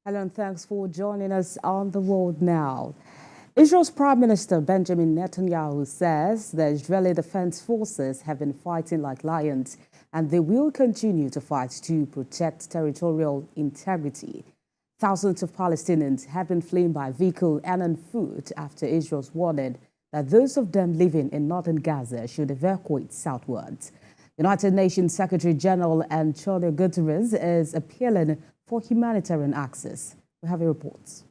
Hello and thanks for joining us on The World Now. Israel's Prime Minister Benjamin Netanyahu says the Israeli Defense Forces have been fighting like lions and they will continue to fight to protect territorial integrity. Thousands of Palestinians have been fleeing by vehicle and on foot after Israel's warning that those of them living in northern Gaza should evacuate southwards. United Nations Secretary General Antonio Guterres is appealing for humanitarian access. We have a report.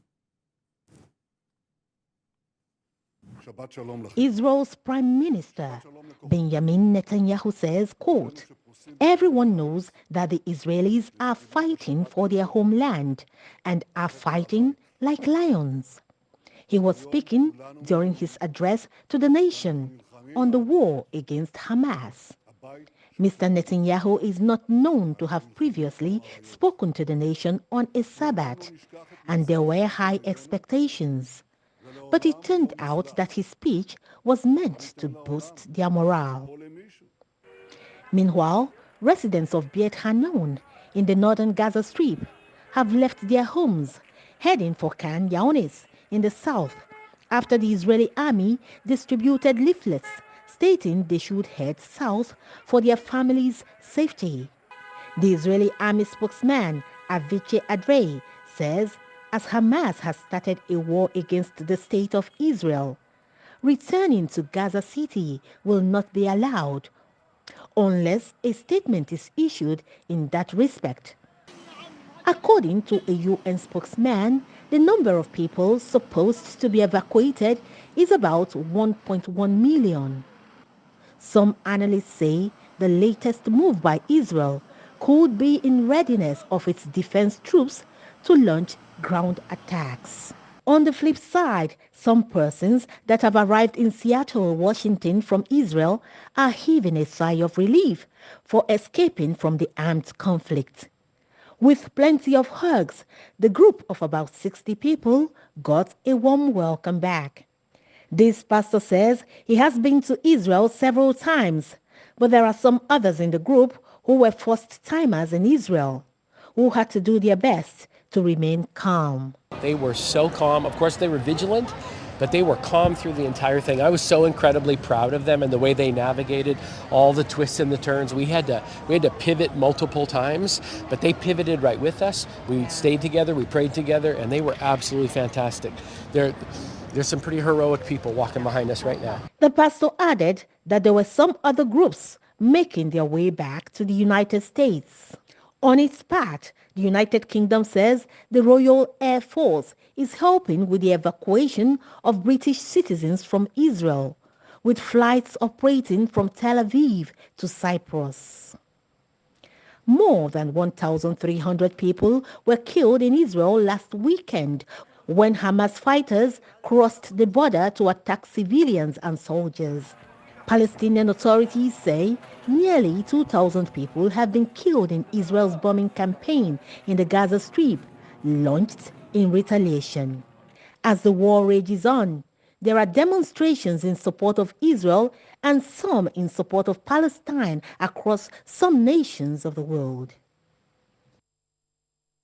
Israel's Prime Minister Benjamin Netanyahu says, quote, "Everyone knows that the Israelis are fighting for their homeland and are fighting like lions." He was speaking during his address to the nation on the war against Hamas. Mr. Netanyahu is not known to have previously spoken to the nation on a Sabbath, and there were high expectations. But it turned out that his speech was meant to boost their morale. Meanwhile, residents of Beit Hanun in the northern Gaza Strip have left their homes, heading for Khan Younis in the south, after the Israeli army distributed leaflets stating they should head south for their families' safety. The Israeli army spokesman Avicii Adrei says as Hamas has started a war against the state of Israel, returning to Gaza City will not be allowed unless a statement is issued in that respect. According to a UN spokesman, the number of people supposed to be evacuated is about 1.1 million. Some analysts say the latest move by Israel could be in readiness of its defense troops to launch ground attacks. On the flip side, some persons that have arrived in Seattle, Washington from Israel are heaving a sigh of relief for escaping from the armed conflict. With plenty of hugs, the group of about 60 people got a warm welcome back. This pastor says he has been to Israel several times, but there are some others in the group who were first-timers in Israel, who had to do their best to remain calm. They were so calm. Of course, they were vigilant, but they were calm through the entire thing. I was so incredibly proud of them and the way they navigated all the twists and the turns. We had to pivot multiple times, but they pivoted right with us. We stayed together, we prayed together, and they were absolutely fantastic. There's some pretty heroic people walking behind us right now. The pastor added that there were some other groups making their way back to the United States. On its part, the United Kingdom says the Royal Air Force is helping with the evacuation of British citizens from Israel, with flights operating from Tel Aviv to Cyprus. More than 1,300 people were killed in Israel last weekend when Hamas fighters crossed the border to attack civilians and soldiers. Palestinian authorities say nearly 2,000 people have been killed in Israel's bombing campaign in the Gaza Strip, launched in retaliation. As the war rages on, there are demonstrations in support of Israel and some in support of Palestine across some nations of the world.